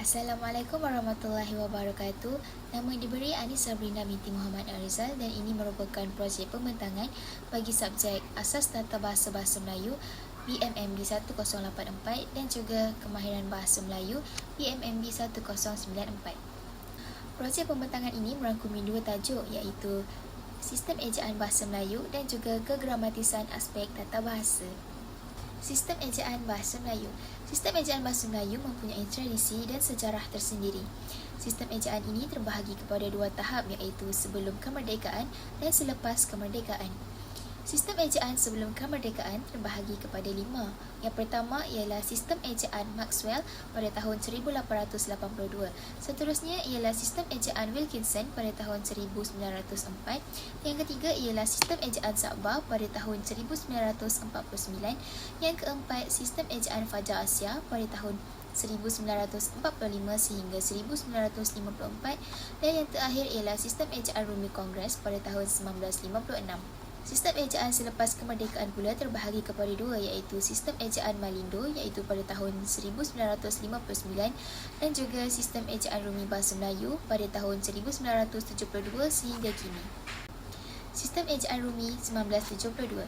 Assalamualaikum warahmatullahi wabarakatuh. Nama diberi Anis Sabrina binti Muhammad Arizal dan ini merupakan projek pembentangan bagi subjek Asas Tata Bahasa Melayu BMMB 1084 dan juga Kemahiran Bahasa Melayu BMMB 1094. Projek pembentangan ini merangkumi dua tajuk iaitu Sistem Ejaan Bahasa Melayu dan juga Kegramatisan Aspek Tata Bahasa. Sistem Ejaan Bahasa Melayu. Sistem Ejaan Bahasa Melayu mempunyai tradisi dan sejarah tersendiri. Sistem ejaan ini terbahagi kepada dua tahap iaitu sebelum kemerdekaan dan selepas kemerdekaan. Sistem ejaan sebelum kemerdekaan terbahagi kepada 5. Yang pertama ialah Sistem Ejaan Maxwell pada tahun 1882. Seterusnya ialah Sistem Ejaan Wilkinson pada tahun 1904. Yang ketiga ialah Sistem Ejaan Sabah pada tahun 1949. Yang keempat, Sistem Ejaan Fajar Asia pada tahun 1945 sehingga 1954. Dan yang terakhir ialah Sistem Ejaan Rumi Kongres pada tahun 1956. Sistem ejaan selepas kemerdekaan pula terbahagi kepada dua iaitu Sistem Ejaan Malindo iaitu pada tahun 1959 dan juga Sistem Ejaan Rumi Bahasa Melayu pada tahun 1972 sehingga kini. Sistem Ejaan Rumi 1972.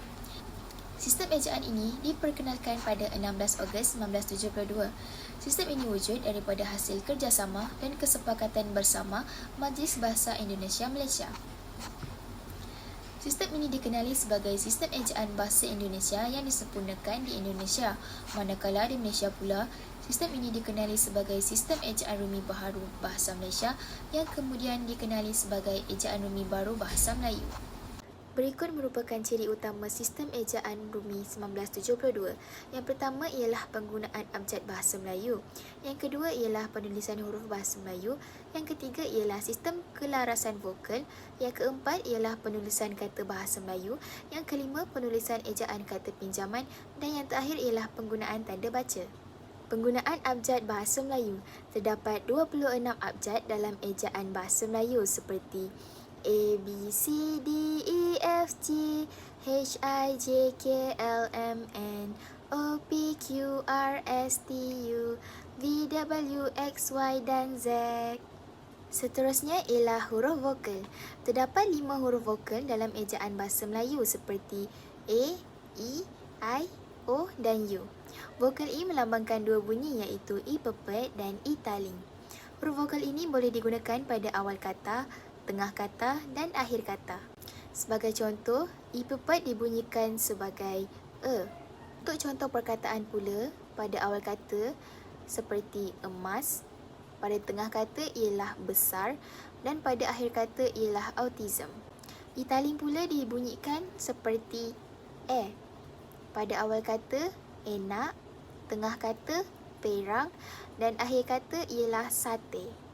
Sistem ejaan ini diperkenalkan pada 16 Ogos 1972. Sistem ini wujud daripada hasil kerjasama dan kesepakatan bersama Majlis Bahasa Indonesia Malaysia. Sistem ini dikenali sebagai Sistem Ejaan Bahasa Indonesia yang disempurnakan di Indonesia, manakala di Malaysia pula, sistem ini dikenali sebagai Sistem Ejaan Rumi Baharu Bahasa Malaysia yang kemudian dikenali sebagai Ejaan Rumi Baru Bahasa Melayu. Berikut merupakan ciri utama Sistem Ejaan Rumi 1972. Yang pertama ialah penggunaan abjad Bahasa Melayu. Yang kedua ialah penulisan huruf Bahasa Melayu. Yang ketiga ialah sistem kelarasan vokal. Yang keempat ialah penulisan kata Bahasa Melayu. Yang kelima penulisan ejaan kata pinjaman. Dan yang terakhir ialah penggunaan tanda baca. Penggunaan abjad Bahasa Melayu. Terdapat 26 abjad dalam ejaan Bahasa Melayu seperti A, B, C, D, E, F, G, H, I, J, K, L, M, N, O, P, Q, R, S, T, U, V, W, X, Y dan Z. Seterusnya ialah huruf vokal. Terdapat 5 huruf vokal dalam ejaan Bahasa Melayu seperti A, E, I, O dan U. Vokal I melambangkan dua bunyi iaitu I pepet dan I taling. Huruf vokal ini boleh digunakan pada awal kata, tengah kata dan akhir kata. Sebagai contoh, I pepet dibunyikan sebagai E. Untuk contoh perkataan pula, pada awal kata seperti emas, pada tengah kata ialah besar dan pada akhir kata ialah autism. I taling pula dibunyikan seperti E. Pada awal kata enak, tengah kata perang dan akhir kata ialah sate.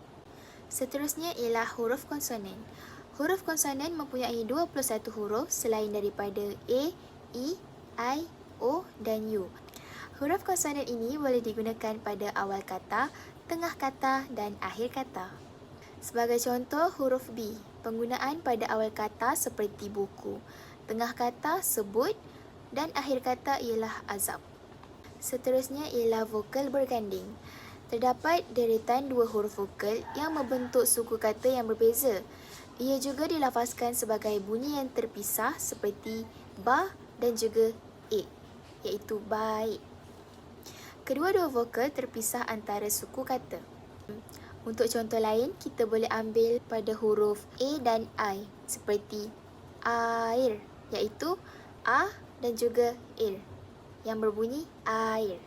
Seterusnya ialah huruf konsonan. Huruf konsonan mempunyai 21 huruf selain daripada A, E, I, O dan U. Huruf konsonan ini boleh digunakan pada awal kata, tengah kata dan akhir kata. Sebagai contoh, huruf B, penggunaan pada awal kata seperti buku, tengah kata sebut dan akhir kata ialah azab. Seterusnya ialah vokal berganding. Terdapat deretan dua huruf vokal yang membentuk suku kata yang berbeza. Ia juga dilafazkan sebagai bunyi yang terpisah seperti ba dan juga e, iaitu baik. Kedua-dua vokal terpisah antara suku kata. Untuk contoh lain, kita boleh ambil pada huruf A dan I seperti air, iaitu A dan juga ir yang berbunyi air.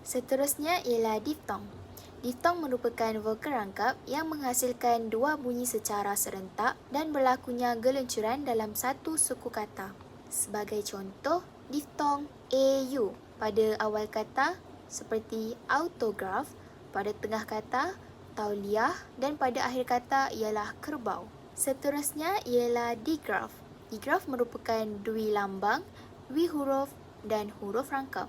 Seterusnya ialah diftong. Diftong merupakan vokal rangkap yang menghasilkan dua bunyi secara serentak dan berlakunya geluncuran dalam satu suku kata. Sebagai contoh, diftong AU pada awal kata seperti autograf, pada tengah kata tauliah dan pada akhir kata ialah kerbau. Seterusnya ialah digraf. Digraf merupakan dui lambang, dui huruf dan huruf rangkap.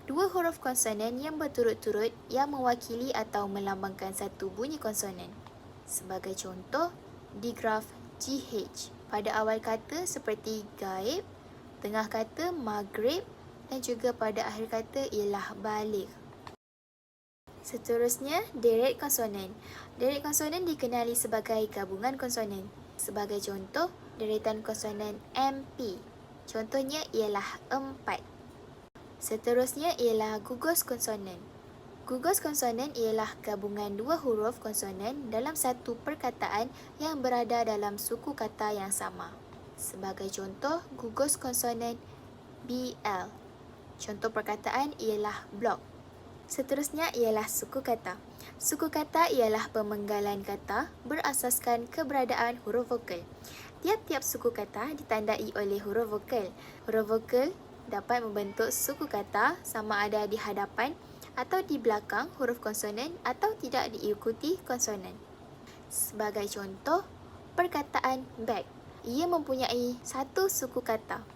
Dua huruf konsonan yang berturut-turut yang mewakili atau melambangkan satu bunyi konsonan. Sebagai contoh, digraf GH pada awal kata seperti gaib, tengah kata maghrib dan juga pada akhir kata ialah balik. Seterusnya, deret konsonan. Deret konsonan dikenali sebagai gabungan konsonan. Sebagai contoh, deretan konsonan MP. Contohnya ialah 4. Seterusnya ialah gugus konsonan. Gugus konsonan ialah gabungan dua huruf konsonan dalam satu perkataan yang berada dalam suku kata yang sama. Sebagai contoh, gugus konsonan BL. Contoh perkataan ialah blok. Seterusnya ialah suku kata. Suku kata ialah pemenggalan kata berasaskan keberadaan huruf vokal. Tiap-tiap suku kata ditandai oleh huruf vokal. Huruf vokal dapat membentuk suku kata sama ada di hadapan atau di belakang huruf konsonan atau tidak diikuti konsonan. Sebagai contoh, perkataan bag. Ia mempunyai satu suku kata.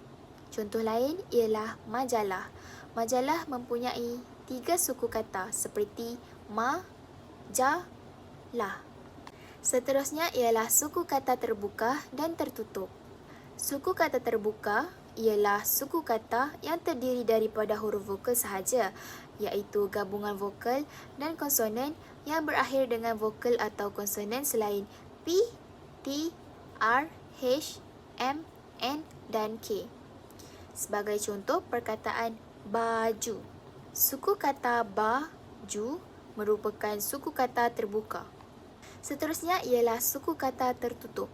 Contoh lain ialah majalah. Majalah mempunyai 3 suku kata seperti ma, ja, lah. Seterusnya ialah suku kata terbuka dan tertutup. Suku kata terbuka ialah suku kata yang terdiri daripada huruf vokal sahaja, iaitu gabungan vokal dan konsonan yang berakhir dengan vokal atau konsonan selain P, T, R, H, M, N dan K. Sebagai contoh perkataan baju. Suku kata baju merupakan suku kata terbuka. Seterusnya ialah suku kata tertutup.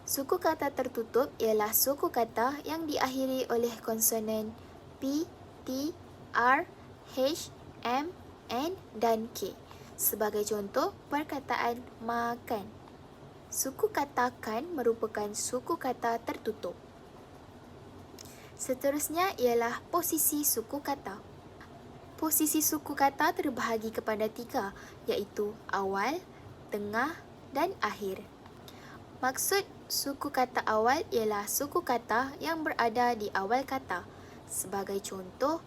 Suku kata tertutup ialah suku kata yang diakhiri oleh konsonan P, T, R, H, M, N dan K. Sebagai contoh, perkataan makan. Suku kata kan merupakan suku kata tertutup. Seterusnya ialah posisi suku kata. Posisi suku kata terbahagi kepada 3, iaitu awal, tengah dan akhir. Maksud suku kata awal ialah suku kata yang berada di awal kata. Sebagai contoh,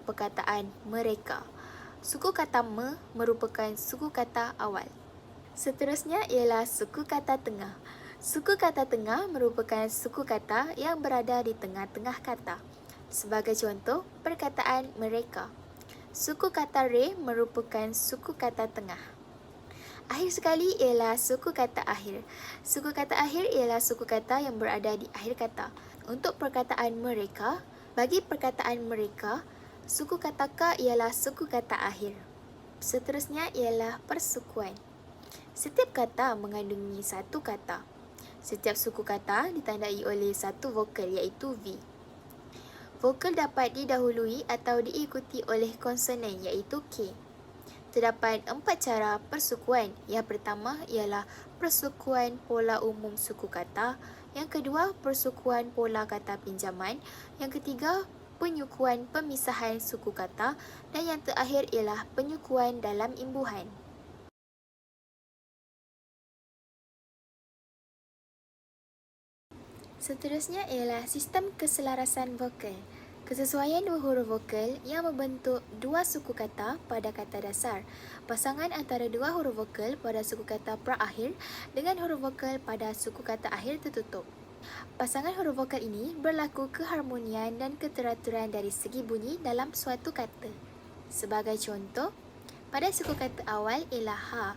perkataan mereka. Suku kata me merupakan suku kata awal. Seterusnya ialah suku kata tengah. Suku kata tengah merupakan suku kata yang berada di tengah-tengah kata. Sebagai contoh, perkataan mereka. Suku kata re merupakan suku kata tengah. Akhir sekali ialah suku kata akhir. Suku kata akhir ialah suku kata yang berada di akhir kata. Untuk perkataan mereka, bagi perkataan mereka, suku kata ka ialah suku kata akhir. Seterusnya ialah persukuan. Setiap kata mengandungi satu kata. Setiap suku kata ditandai oleh satu vokal iaitu V. Vokal dapat didahului atau diikuti oleh konsonan iaitu K. Terdapat 4 cara persukuan. Yang pertama ialah persukuan pola umum suku kata. Yang kedua, persukuan pola kata pinjaman. Yang ketiga, penyukuan pemisahan suku kata. Dan yang terakhir ialah penyukuan dalam imbuhan. Seterusnya ialah sistem keselarasan vokal. Kesesuaian dua huruf vokal yang membentuk dua suku kata pada kata dasar. Pasangan antara dua huruf vokal pada suku kata perakhir dengan huruf vokal pada suku kata akhir tertutup. Pasangan huruf vokal ini berlaku keharmonian dan keteraturan dari segi bunyi dalam suatu kata. Sebagai contoh, pada suku kata awal ialah ha,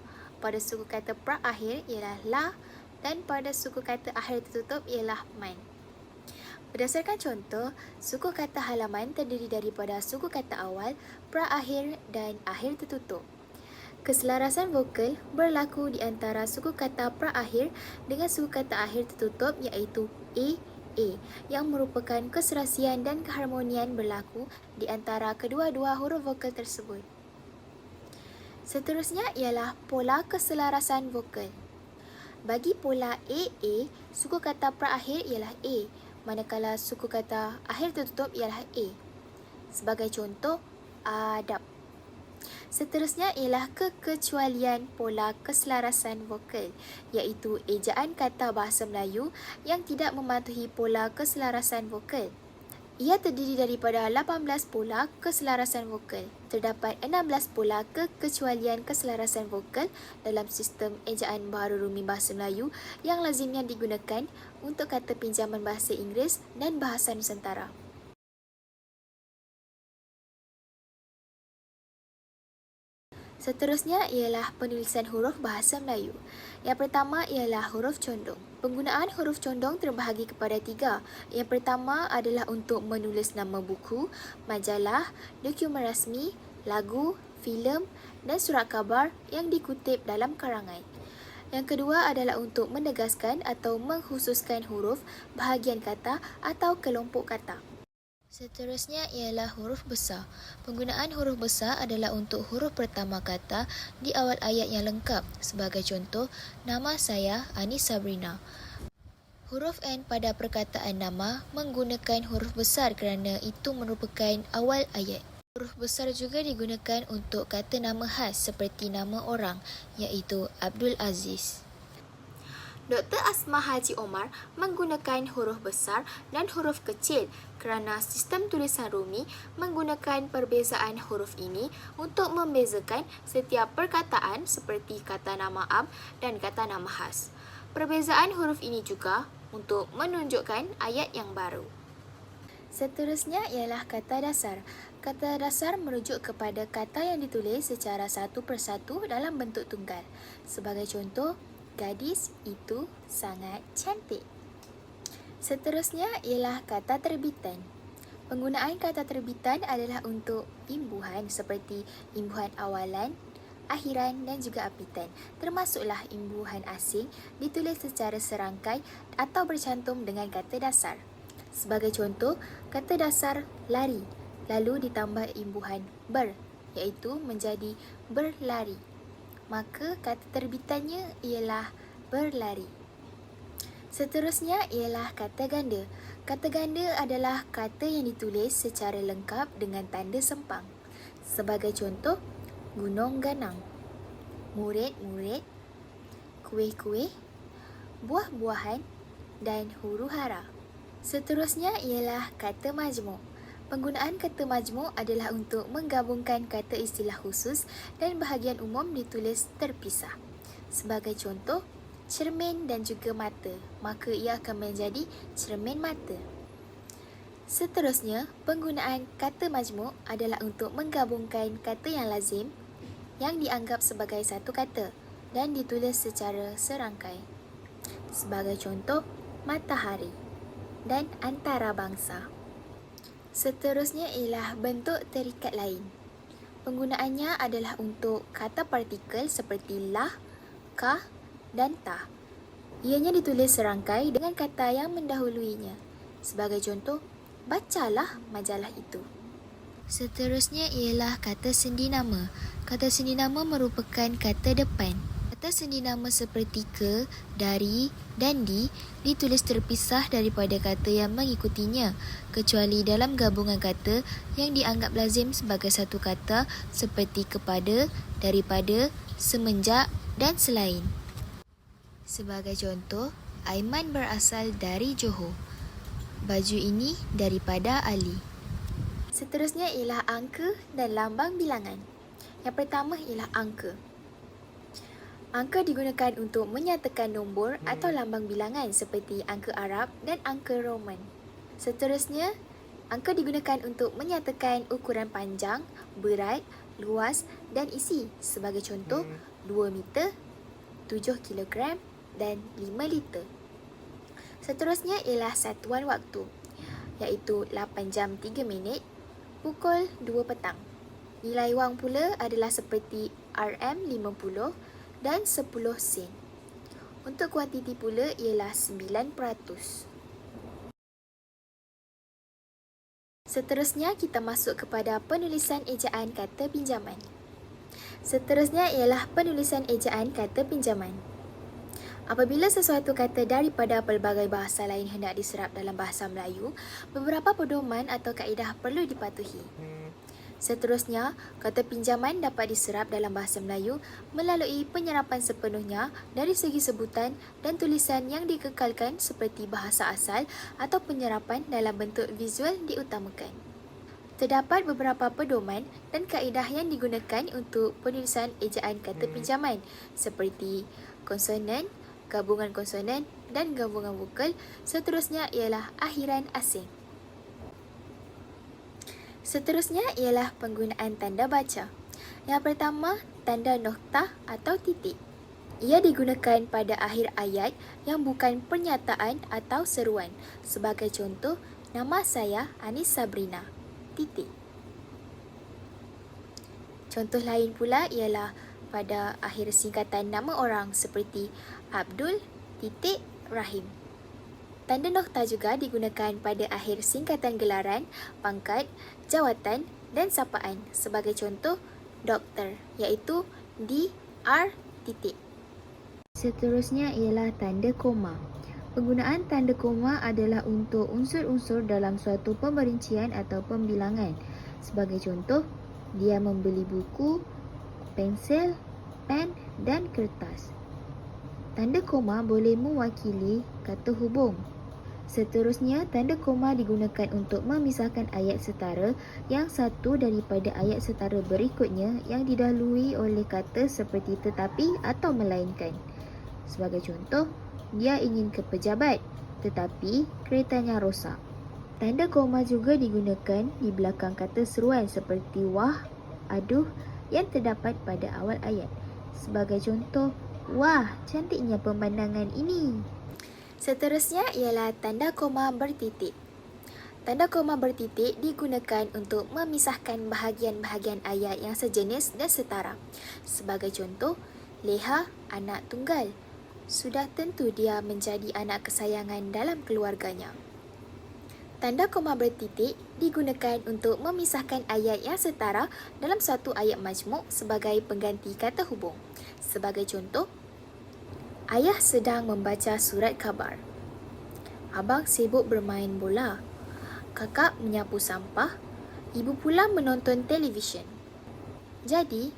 pada suku kata perakhir ialah la dan pada suku kata akhir tertutup ialah man. Berdasarkan contoh, suku kata halaman terdiri daripada suku kata awal, perakhir dan akhir tertutup. Keselarasan vokal berlaku di antara suku kata perakhir dengan suku kata akhir tertutup iaitu A yang merupakan keserasian dan keharmonian berlaku di antara kedua-dua huruf vokal tersebut. Seterusnya ialah pola keselarasan vokal. Bagi pola AA, suku kata perakhir ialah A, manakala suku kata akhir tertutup ialah A. Sebagai contoh, adab. Seterusnya ialah kekecualian pola keselarasan vokal, iaitu ejaan kata bahasa Melayu yang tidak mematuhi pola keselarasan vokal. Ia terdiri daripada 18 pola keselarasan vokal. Terdapat 16 pola kekecualian keselarasan vokal dalam sistem ejaan Baharu Rumi Bahasa Melayu yang lazimnya digunakan untuk kata pinjaman bahasa Inggeris dan bahasa Nusantara. Seterusnya ialah penulisan huruf bahasa Melayu. Yang pertama ialah huruf condong. Penggunaan huruf condong terbahagi kepada 3. Yang pertama adalah untuk menulis nama buku, majalah, dokumen rasmi, lagu, filem dan surat khabar yang dikutip dalam karangan. Yang kedua adalah untuk menegaskan atau mengkhususkan huruf, bahagian kata atau kelompok kata. Seterusnya ialah huruf besar. Penggunaan huruf besar adalah untuk huruf pertama kata di awal ayat yang lengkap. Sebagai contoh, nama saya Anis Sabrina. Huruf N pada perkataan nama menggunakan huruf besar kerana itu merupakan awal ayat. Huruf besar juga digunakan untuk kata nama khas seperti nama orang, iaitu Abdul Aziz. Dr. Asma Haji Omar menggunakan huruf besar dan huruf kecil kerana sistem tulisan Rumi menggunakan perbezaan huruf ini untuk membezakan setiap perkataan seperti kata nama ab dan kata nama khas. Perbezaan huruf ini juga untuk menunjukkan ayat yang baru. Seterusnya ialah kata dasar. Kata dasar merujuk kepada kata yang ditulis secara satu persatu dalam bentuk tunggal. Sebagai contoh, gadis itu sangat cantik. Seterusnya ialah kata terbitan. Penggunaan kata terbitan adalah untuk imbuhan seperti imbuhan awalan, akhiran dan juga apitan. Termasuklah imbuhan asing ditulis secara serangkai atau bercantum dengan kata dasar. Sebagai contoh, kata dasar lari, lalu ditambah imbuhan ber, iaitu menjadi berlari. Maka kata terbitannya ialah berlari. Seterusnya ialah kata ganda. Kata ganda adalah kata yang ditulis secara lengkap dengan tanda sempang. Sebagai contoh, gunung ganang, murid-murid, kuih-kuih, buah-buahan dan huru-hara. Seterusnya ialah kata majmuk. Penggunaan kata majmuk adalah untuk menggabungkan kata istilah khusus dan bahagian umum ditulis terpisah. Sebagai contoh, cermin dan juga mata, maka ia akan menjadi cermin mata. Seterusnya, penggunaan kata majmuk adalah untuk menggabungkan kata yang lazim yang dianggap sebagai satu kata dan ditulis secara serangkai. Sebagai contoh, matahari dan antarabangsa. Seterusnya ialah bentuk terikat lain. Penggunaannya adalah untuk kata partikel seperti lah, kah dan tah. Ianya ditulis serangkai dengan kata yang mendahuluinya. Sebagai contoh, bacalah majalah itu. Seterusnya ialah kata sendi nama. Kata sendi nama merupakan kata depan. Kata sendi nama seperti ke, dari dan di ditulis terpisah daripada kata yang mengikutinya, kecuali dalam gabungan kata yang dianggap lazim sebagai satu kata seperti kepada, daripada, semenjak dan selain. Sebagai contoh, Aiman berasal dari Johor. Baju ini daripada Ali. Seterusnya ialah angka dan lambang bilangan. Yang pertama ialah angka. Angka digunakan untuk menyatakan nombor atau lambang bilangan seperti angka Arab dan angka Roman. Seterusnya, angka digunakan untuk menyatakan ukuran panjang, berat, luas dan isi. Sebagai contoh, 2 meter, 7 kilogram dan 5 liter. Seterusnya ialah satuan waktu, iaitu 8 jam 3 minit, pukul 2 petang. Nilai wang pula adalah seperti RM50 dan 10 sen. Untuk kuantiti pula ialah 9%. Seterusnya kita masuk kepada penulisan ejaan kata pinjaman. Seterusnya ialah penulisan ejaan kata pinjaman. Apabila sesuatu kata daripada pelbagai bahasa lain hendak diserap dalam bahasa Melayu, beberapa pedoman atau kaedah perlu dipatuhi. Seterusnya, kata pinjaman dapat diserap dalam bahasa Melayu melalui penyerapan sepenuhnya dari segi sebutan dan tulisan yang dikekalkan seperti bahasa asal atau penyerapan dalam bentuk visual diutamakan. Terdapat beberapa pedoman dan kaedah yang digunakan untuk penulisan ejaan kata pinjaman seperti konsonan, gabungan konsonan dan gabungan vokal. Seterusnya ialah akhiran asing. Seterusnya ialah penggunaan tanda baca. Yang pertama, tanda noktah atau titik. Ia digunakan pada akhir ayat yang bukan pernyataan atau seruan. Sebagai contoh, nama saya Anis Sabrina. Titik. Contoh lain pula ialah pada akhir singkatan nama orang seperti Abdul titik Rahim. Tanda noktah juga digunakan pada akhir singkatan gelaran, pangkat, jawatan dan sapaan. Sebagai contoh, doktor iaitu Dr. titik. Seterusnya ialah tanda koma. Penggunaan tanda koma adalah untuk unsur-unsur dalam suatu pemerincian atau pembilangan. Sebagai contoh, dia membeli buku, pensel, pen dan kertas. Tanda koma boleh mewakili kata hubung. Seterusnya, tanda koma digunakan untuk memisahkan ayat setara yang satu daripada ayat setara berikutnya yang didahului oleh kata seperti tetapi atau melainkan. Sebagai contoh, dia ingin ke pejabat, tetapi keretanya rosak. Tanda koma juga digunakan di belakang kata seruan seperti wah, aduh yang terdapat pada awal ayat. Sebagai contoh, wah, cantiknya pemandangan ini. Seterusnya ialah tanda koma bertitik. Tanda koma bertitik digunakan untuk memisahkan bahagian-bahagian ayat yang sejenis dan setara. Sebagai contoh, Leha anak tunggal. Sudah tentu dia menjadi anak kesayangan dalam keluarganya. Tanda koma bertitik digunakan untuk memisahkan ayat yang setara dalam satu ayat majmuk sebagai pengganti kata hubung. Sebagai contoh, ayah sedang membaca surat khabar. Abang sibuk bermain bola. Kakak menyapu sampah. Ibu pula menonton televisyen. Jadi,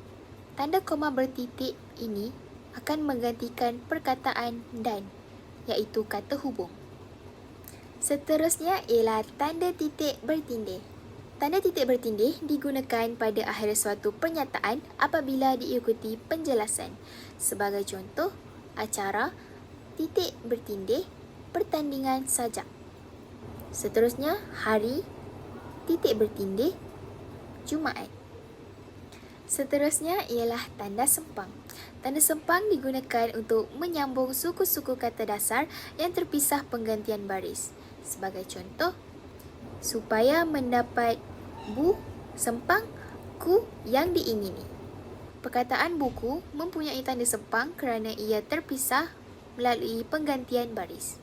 tanda koma bertitik ini akan menggantikan perkataan dan, iaitu kata hubung. Seterusnya ialah tanda titik bertindih. Tanda titik bertindih digunakan pada akhir suatu pernyataan apabila diikuti penjelasan. Sebagai contoh, acara, titik bertindih, pertandingan sajak. Seterusnya, hari, titik bertindih, Jumaat. Seterusnya ialah tanda sempang. Tanda sempang digunakan untuk menyambung suku-suku kata dasar yang terpisah penggantian baris. Sebagai contoh, supaya mendapat bu, sempang, ku yang diingini. Perkataan buku mempunyai tanda sempang kerana ia terpisah melalui penggantian baris.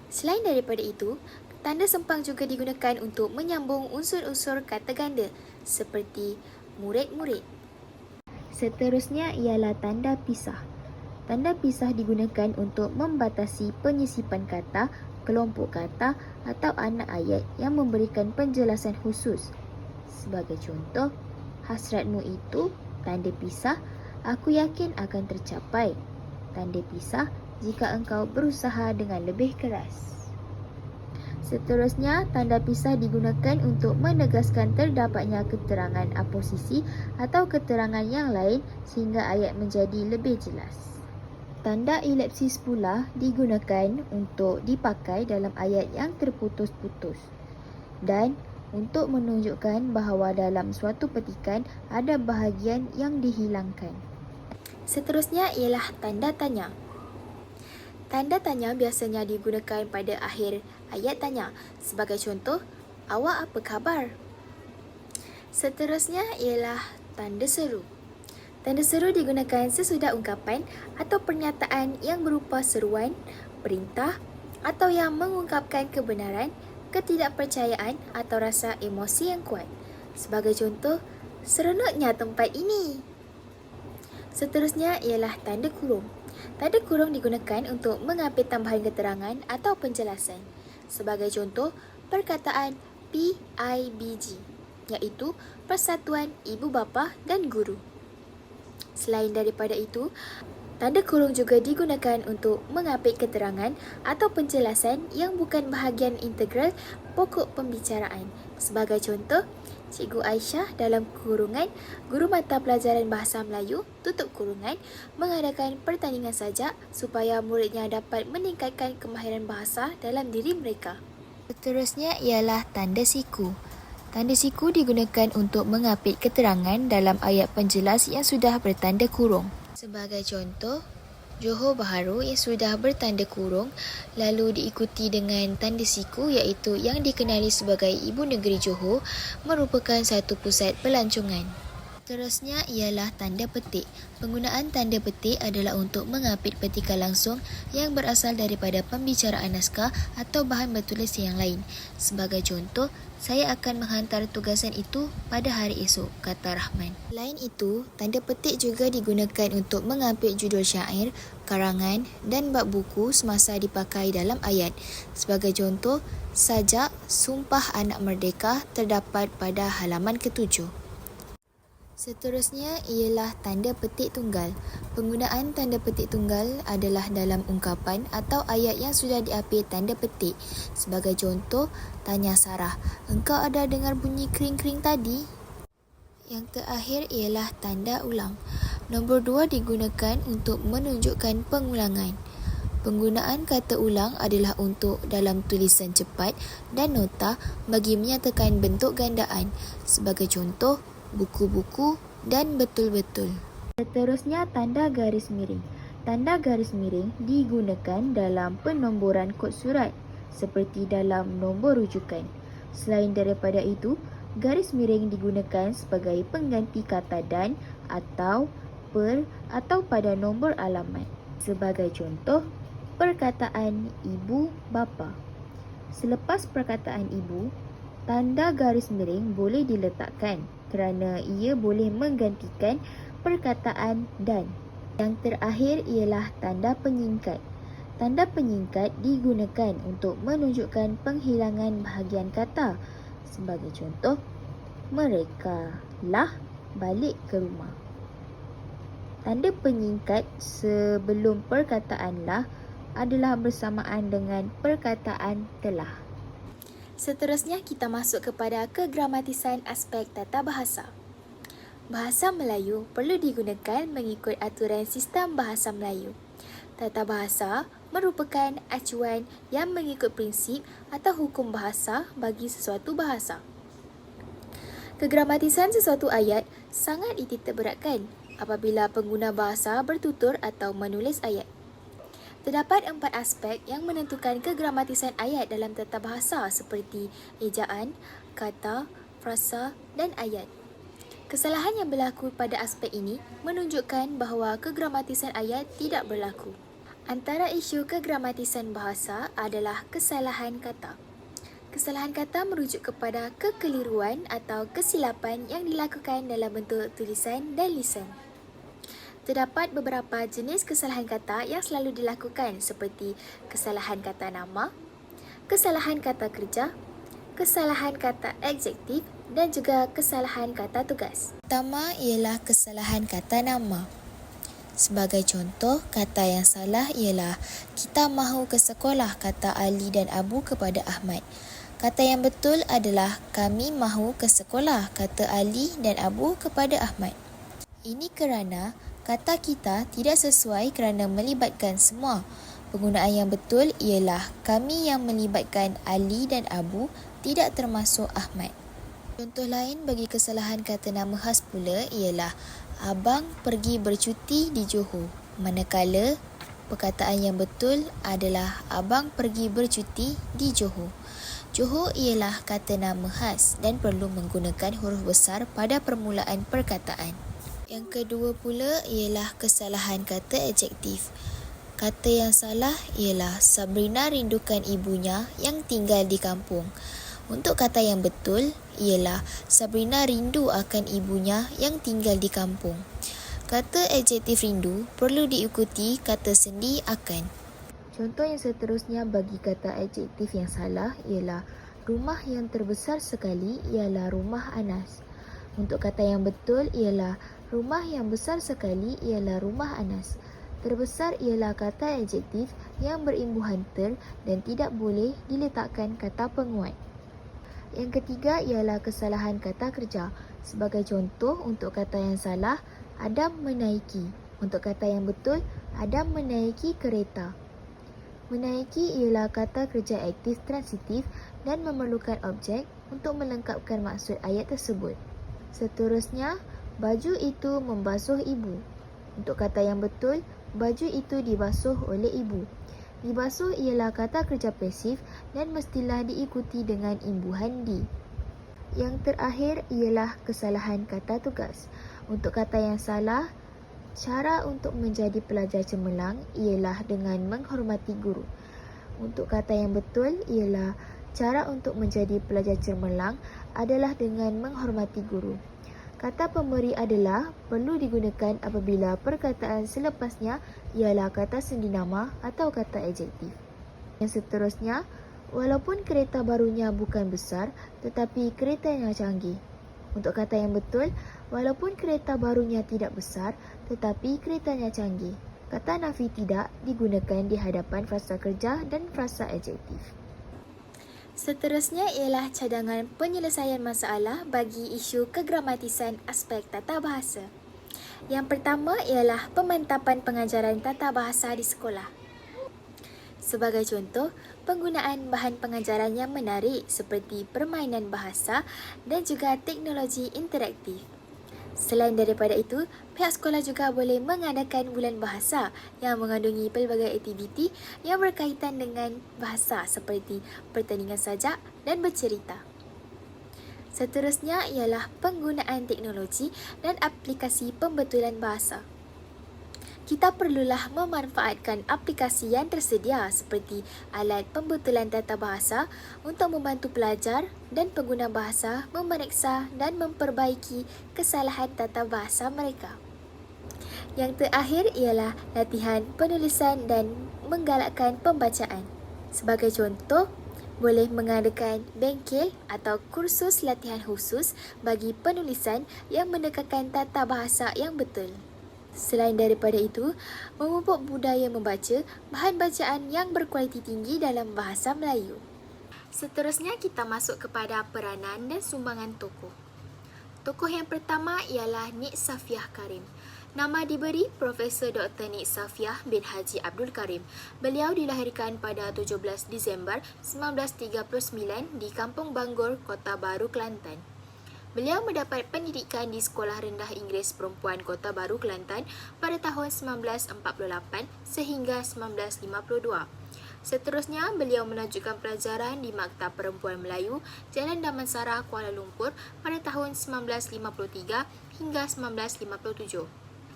Selain daripada itu, tanda sempang juga digunakan untuk menyambung unsur-unsur kata ganda seperti murid-murid. Seterusnya ialah tanda pisah. Tanda pisah digunakan untuk membatasi penyisipan kata, kelompok kata atau anak ayat yang memberikan penjelasan khusus. Sebagai contoh, hasratmu itu, tanda pisah, aku yakin akan tercapai. Tanda pisah jika engkau berusaha dengan lebih keras. Seterusnya, tanda pisah digunakan untuk menegaskan terdapatnya keterangan aposisi atau keterangan yang lain sehingga ayat menjadi lebih jelas. Tanda elipsis pula digunakan untuk dipakai dalam ayat yang terputus-putus dan untuk menunjukkan bahawa dalam suatu petikan ada bahagian yang dihilangkan. Seterusnya ialah tanda tanya. Tanda tanya biasanya digunakan pada akhir ayat tanya. Sebagai contoh, awak apa khabar? Seterusnya ialah tanda seru. Tanda seru digunakan sesudah ungkapan atau pernyataan yang berupa seruan, perintah atau yang mengungkapkan kebenaran, ketidakpercayaan atau rasa emosi yang kuat. Sebagai contoh, seronoknya tempat ini. Seterusnya ialah tanda kurung. Tanda kurung digunakan untuk mengambil tambahan keterangan atau penjelasan. Sebagai contoh, perkataan PIBG, iaitu Persatuan Ibu Bapa dan Guru. Selain daripada itu, tanda kurung juga digunakan untuk mengambil keterangan atau penjelasan yang bukan bahagian integral pokok pembicaraan. Sebagai contoh, Cikgu Aisyah dalam kurungan Guru Mata Pelajaran Bahasa Melayu tutup kurungan mengadakan pertandingan sajak supaya muridnya dapat meningkatkan kemahiran bahasa dalam diri mereka. Seterusnya ialah tanda siku. Tanda siku digunakan untuk mengapit keterangan dalam ayat penjelas yang sudah bertanda kurung. Sebagai contoh, Johor Bahru yang sudah bertanda kurung lalu diikuti dengan tanda siku iaitu yang dikenali sebagai Ibu Negeri Johor merupakan satu pusat pelancongan. Seterusnya ialah tanda petik. Penggunaan tanda petik adalah untuk mengapit petikan langsung yang berasal daripada pembicaraan naskah atau bahan bertulis yang lain. Sebagai contoh, saya akan menghantar tugasan itu pada hari esok, kata Rahman. Selain itu, tanda petik juga digunakan untuk mengapit judul syair, karangan dan bab buku semasa dipakai dalam ayat. Sebagai contoh, sajak Sumpah Anak Merdeka terdapat pada halaman ke-7. Seterusnya ialah tanda petik tunggal. Penggunaan tanda petik tunggal adalah dalam ungkapan atau ayat yang sudah diapit tanda petik. Sebagai contoh, tanya Sarah, engkau ada dengar bunyi kering-kering tadi? Yang terakhir ialah tanda ulang. Nombor 2 digunakan untuk menunjukkan pengulangan. Penggunaan kata ulang adalah untuk dalam tulisan cepat dan nota bagi menyatakan bentuk gandaan. Sebagai contoh, buku-buku dan betul-betul. Seterusnya tanda garis miring. Tanda garis miring digunakan dalam penomboran kod surat seperti dalam nombor rujukan. Selain daripada itu, garis miring digunakan sebagai pengganti kata dan atau per atau pada nombor alamat. Sebagai contoh, perkataan ibu bapa. Selepas perkataan ibu, tanda garis miring boleh diletakkan kerana ia boleh menggantikan perkataan dan. Yang terakhir ialah tanda penyingkat. Tanda penyingkat digunakan untuk menunjukkan penghilangan bahagian kata. Sebagai contoh, mereka lah balik ke rumah. Tanda penyingkat sebelum perkataan lah adalah bersamaan dengan perkataan telah. Seterusnya kita masuk kepada kegramatisan aspek tata bahasa. Bahasa Melayu perlu digunakan mengikut aturan sistem bahasa Melayu. Tata bahasa merupakan acuan yang mengikut prinsip atau hukum bahasa bagi sesuatu bahasa. Kegramatisan sesuatu ayat sangat dititikberatkan apabila pengguna bahasa bertutur atau menulis ayat. Terdapat 4 aspek yang menentukan kegramatisan ayat dalam tata bahasa seperti ejaan, kata, frasa dan ayat. Kesalahan yang berlaku pada aspek ini menunjukkan bahawa kegramatisan ayat tidak berlaku. Antara isu kegramatisan bahasa adalah kesalahan kata. Kesalahan kata merujuk kepada kekeliruan atau kesilapan yang dilakukan dalam bentuk tulisan dan lisan. Terdapat beberapa jenis kesalahan kata yang selalu dilakukan seperti kesalahan kata nama, kesalahan kata kerja, kesalahan kata adjektif dan juga kesalahan kata tugas. Pertama ialah kesalahan kata nama. Sebagai contoh, kata yang salah ialah kita mahu ke sekolah, kata Ali dan Abu kepada Ahmad. Kata yang betul adalah kami mahu ke sekolah, kata Ali dan Abu kepada Ahmad. Ini kerana kata kita tidak sesuai kerana melibatkan semua. Penggunaan yang betul ialah kami yang melibatkan Ali dan Abu tidak termasuk Ahmad. Contoh lain bagi kesalahan kata nama khas pula ialah Abang pergi bercuti di Johor. Manakala perkataan yang betul adalah Abang pergi bercuti di Johor. Johor ialah kata nama khas dan perlu menggunakan huruf besar pada permulaan perkataan. Yang kedua pula ialah kesalahan kata adjektif. Kata yang salah ialah Sabrina rindukan ibunya yang tinggal di kampung. Untuk kata yang betul ialah Sabrina rindu akan ibunya yang tinggal di kampung. Kata adjektif rindu perlu diikuti kata sendi akan. Contoh yang seterusnya bagi kata adjektif yang salah ialah rumah yang terbesar sekali ialah rumah Anas. Untuk kata yang betul ialah rumah yang besar sekali ialah rumah Anas. Terbesar ialah kata adjektif yang berimbuhan ter dan tidak boleh diletakkan kata penguat. Yang ketiga ialah kesalahan kata kerja. Sebagai contoh, untuk kata yang salah, Adam menaiki. Untuk kata yang betul, Adam menaiki kereta. Menaiki ialah kata kerja aktif transitif dan memerlukan objek untuk melengkapkan maksud ayat tersebut. Seterusnya, baju itu membasuh ibu. Untuk kata yang betul, baju itu dibasuh oleh ibu. Dibasuh ialah kata kerja pasif dan mestilah diikuti dengan imbuhan di. Yang terakhir ialah kesalahan kata tugas. Untuk kata yang salah, cara untuk menjadi pelajar cemerlang ialah dengan menghormati guru. Untuk kata yang betul ialah cara untuk menjadi pelajar cemerlang adalah dengan menghormati guru. Kata pemberi adalah perlu digunakan apabila perkataan selepasnya ialah kata sendinama atau kata adjektif. Yang seterusnya, walaupun kereta barunya bukan besar tetapi keretanya canggih. Untuk kata yang betul, walaupun kereta barunya tidak besar tetapi keretanya canggih. Kata nafi tidak digunakan di hadapan frasa kerja dan frasa adjektif. Seterusnya ialah cadangan penyelesaian masalah bagi isu kegramatisan aspek tata bahasa. Yang pertama ialah pemantapan pengajaran tata bahasa di sekolah. Sebagai contoh, penggunaan bahan pengajaran yang menarik seperti permainan bahasa dan juga teknologi interaktif. Selain daripada itu, pihak sekolah juga boleh mengadakan bulan bahasa yang mengandungi pelbagai aktiviti yang berkaitan dengan bahasa seperti pertandingan sajak dan bercerita. Seterusnya ialah penggunaan teknologi dan aplikasi pembetulan bahasa. Kita perlulah memanfaatkan aplikasi yang tersedia seperti alat pembetulan tata bahasa untuk membantu pelajar dan pengguna bahasa memeriksa dan memperbaiki kesalahan tata bahasa mereka. Yang terakhir ialah latihan penulisan dan menggalakkan pembacaan. Sebagai contoh, boleh mengadakan bengkel atau kursus latihan khusus bagi penulisan yang menekankan tata bahasa yang betul. Selain daripada itu, memupuk budaya membaca bahan bacaan yang berkualiti tinggi dalam bahasa Melayu. Seterusnya kita masuk kepada peranan dan sumbangan tokoh. Tokoh yang pertama ialah Nik Safiah Karim. Nama diberi Profesor Dr. Nik Safiah bin Haji Abdul Karim. Beliau dilahirkan pada 17 Disember 1939 di Kampung Banggor, Kota Baru, Kelantan. Beliau mendapat pendidikan di Sekolah Rendah Inggeris Perempuan Kota Baru, Kelantan pada tahun 1948 sehingga 1952. Seterusnya, beliau melanjutkan pelajaran di Maktab Perempuan Melayu, Jalan Damansara, Kuala Lumpur pada tahun 1953 hingga 1957.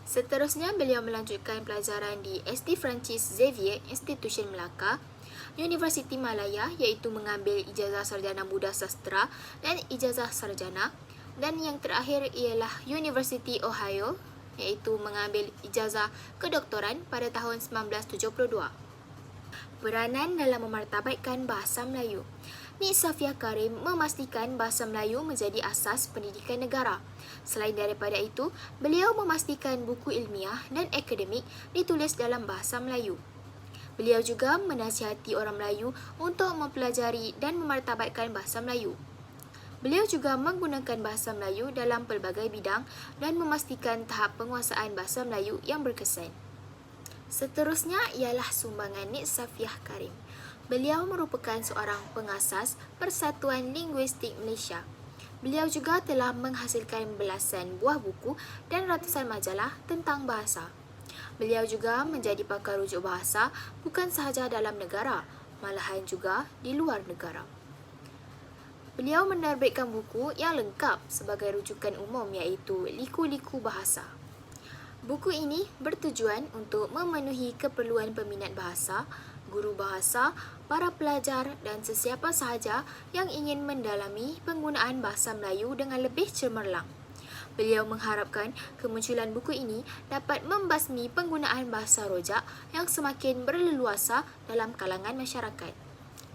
Seterusnya, beliau melanjutkan pelajaran di SD Francis Xavier Institution Melaka, Universiti Malaya iaitu mengambil ijazah sarjana muda sastra dan ijazah sarjana, dan yang terakhir ialah Universiti Ohio iaitu mengambil ijazah kedoktoran pada tahun 1972. Peranan dalam memartabatkan bahasa Melayu. Nik Safiah Karim memastikan bahasa Melayu menjadi asas pendidikan negara. Selain daripada itu, beliau memastikan buku ilmiah dan akademik ditulis dalam bahasa Melayu. Beliau juga menasihati orang Melayu untuk mempelajari dan memartabatkan bahasa Melayu. Beliau juga menggunakan bahasa Melayu dalam pelbagai bidang dan memastikan tahap penguasaan bahasa Melayu yang berkesan. Seterusnya ialah sumbangan Nik Safiah Karim. Beliau merupakan seorang pengasas Persatuan Linguistik Malaysia. Beliau juga telah menghasilkan belasan buah buku dan ratusan majalah tentang bahasa. Beliau juga menjadi pakar rujuk bahasa bukan sahaja dalam negara, malahan juga di luar negara. Beliau menerbitkan buku yang lengkap sebagai rujukan umum iaitu Liku-Liku Bahasa. Buku ini bertujuan untuk memenuhi keperluan peminat bahasa, guru bahasa, para pelajar dan sesiapa sahaja yang ingin mendalami penggunaan bahasa Melayu dengan lebih cemerlang. Beliau mengharapkan kemunculan buku ini dapat membasmi penggunaan bahasa rojak yang semakin berleluasa dalam kalangan masyarakat.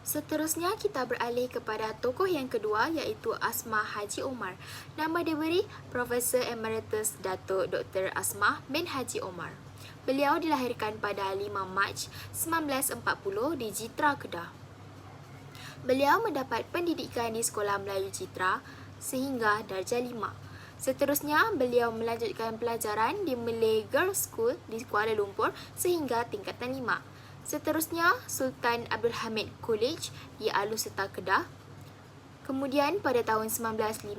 Seterusnya kita beralih kepada tokoh yang kedua iaitu Asmah Haji Omar. Nama diberi Profesor Emeritus Datuk Dr. Asmah bin Haji Omar. Beliau dilahirkan pada 5 Mac 1940 di Jitra, Kedah. Beliau mendapat pendidikan di Sekolah Melayu Jitra sehingga darjah 5. Seterusnya, beliau melanjutkan pelajaran di Malay Girls School di Kuala Lumpur sehingga tingkatan 5. Seterusnya, Sultan Abdul Hamid College di Alor Setar, Kedah. Kemudian pada tahun 1958,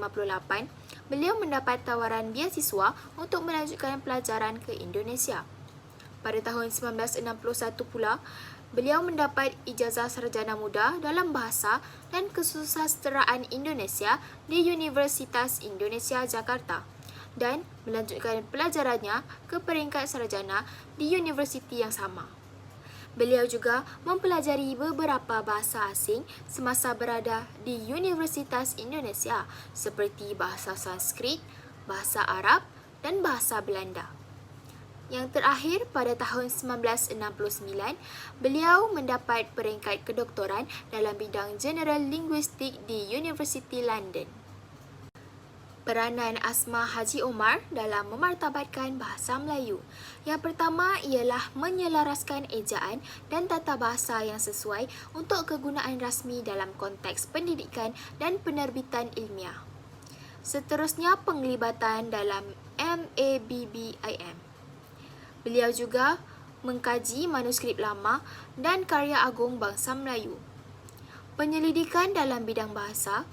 beliau mendapat tawaran beasiswa untuk melanjutkan pelajaran ke Indonesia. Pada tahun 1961 pula, beliau mendapat ijazah sarjana muda dalam bahasa dan kesusasteraan Indonesia di Universitas Indonesia Jakarta dan melanjutkan pelajarannya ke peringkat sarjana di universiti yang sama. Beliau juga mempelajari beberapa bahasa asing semasa berada di Universitas Indonesia seperti bahasa Sanskrit, bahasa Arab dan bahasa Belanda. Yang terakhir, pada tahun 1969, beliau mendapat peringkat kedoktoran dalam bidang General Linguistik di University London. Peranan Asma Haji Omar dalam memartabatkan bahasa Melayu. Yang pertama ialah menyelaraskan ejaan dan tata bahasa yang sesuai untuk kegunaan rasmi dalam konteks pendidikan dan penerbitan ilmiah. Seterusnya, penglibatan dalam MABBIM. Beliau juga mengkaji manuskrip lama dan karya agung bangsa Melayu. Penyelidikan dalam bidang bahasa.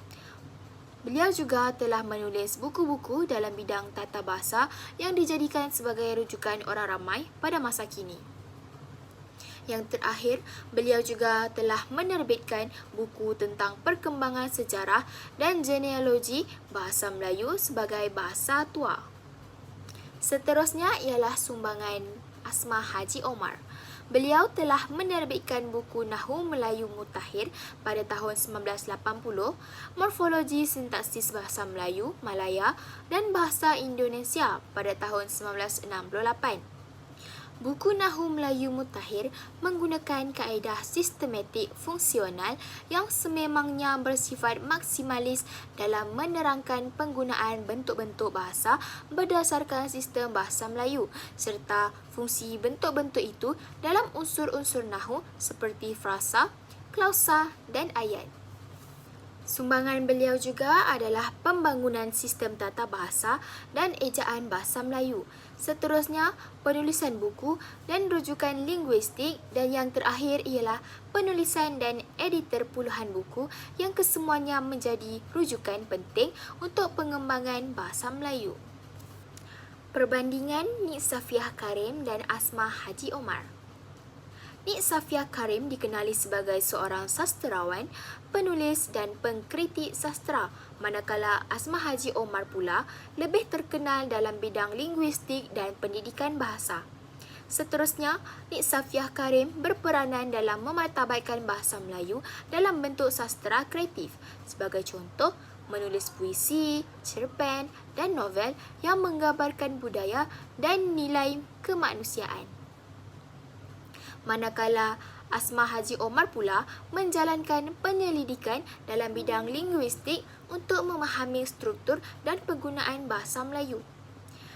Beliau juga telah menulis buku-buku dalam bidang tata bahasa yang dijadikan sebagai rujukan orang ramai pada masa kini. Yang terakhir, beliau juga telah menerbitkan buku tentang perkembangan sejarah dan genealogi bahasa Melayu sebagai bahasa tua. Seterusnya ialah sumbangan Asma Haji Omar. Beliau telah menerbitkan buku Nahu Melayu Mutakhir pada tahun 1980, Morfologi Sintaksis Bahasa Melayu, Malaya dan Bahasa Indonesia pada tahun 1968. Buku Nahu Melayu Mutakhir menggunakan kaedah sistematik fungsional yang sememangnya bersifat maksimalis dalam menerangkan penggunaan bentuk-bentuk bahasa berdasarkan sistem bahasa Melayu serta fungsi bentuk-bentuk itu dalam unsur-unsur nahu seperti frasa, klausa dan ayat. Sumbangan beliau juga adalah pembangunan sistem tata bahasa dan ejaan bahasa Melayu. Seterusnya, penulisan buku dan rujukan linguistik dan yang terakhir ialah penulisan dan editor puluhan buku yang kesemuanya menjadi rujukan penting untuk pengembangan bahasa Melayu. Perbandingan Nik Safiah Karim dan Asma Haji Omar. Nik Safiah Karim dikenali sebagai seorang sasterawan, penulis dan pengkritik sastera, manakala Asma Haji Omar pula lebih terkenal dalam bidang linguistik dan pendidikan bahasa. Seterusnya, Nik Safiah Karim berperanan dalam memartabatkan bahasa Melayu dalam bentuk sastera kreatif. Sebagai contoh, menulis puisi, cerpen dan novel yang menggambarkan budaya dan nilai kemanusiaan. Manakala Asma Haji Omar pula menjalankan penyelidikan dalam bidang linguistik untuk memahami struktur dan penggunaan bahasa Melayu.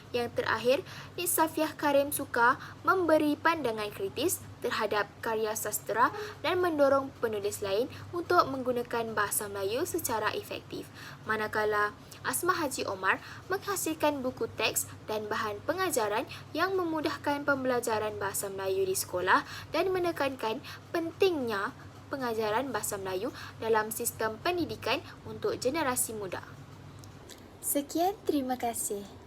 Yang terakhir, Nik Safiah Karim suka memberi pandangan kritis terhadap karya sastera dan mendorong penulis lain untuk menggunakan bahasa Melayu secara efektif. Manakala Asma Haji Omar menghasilkan buku teks dan bahan pengajaran yang memudahkan pembelajaran bahasa Melayu di sekolah dan menekankan pentingnya pengajaran bahasa Melayu dalam sistem pendidikan untuk generasi muda. Sekian, terima kasih.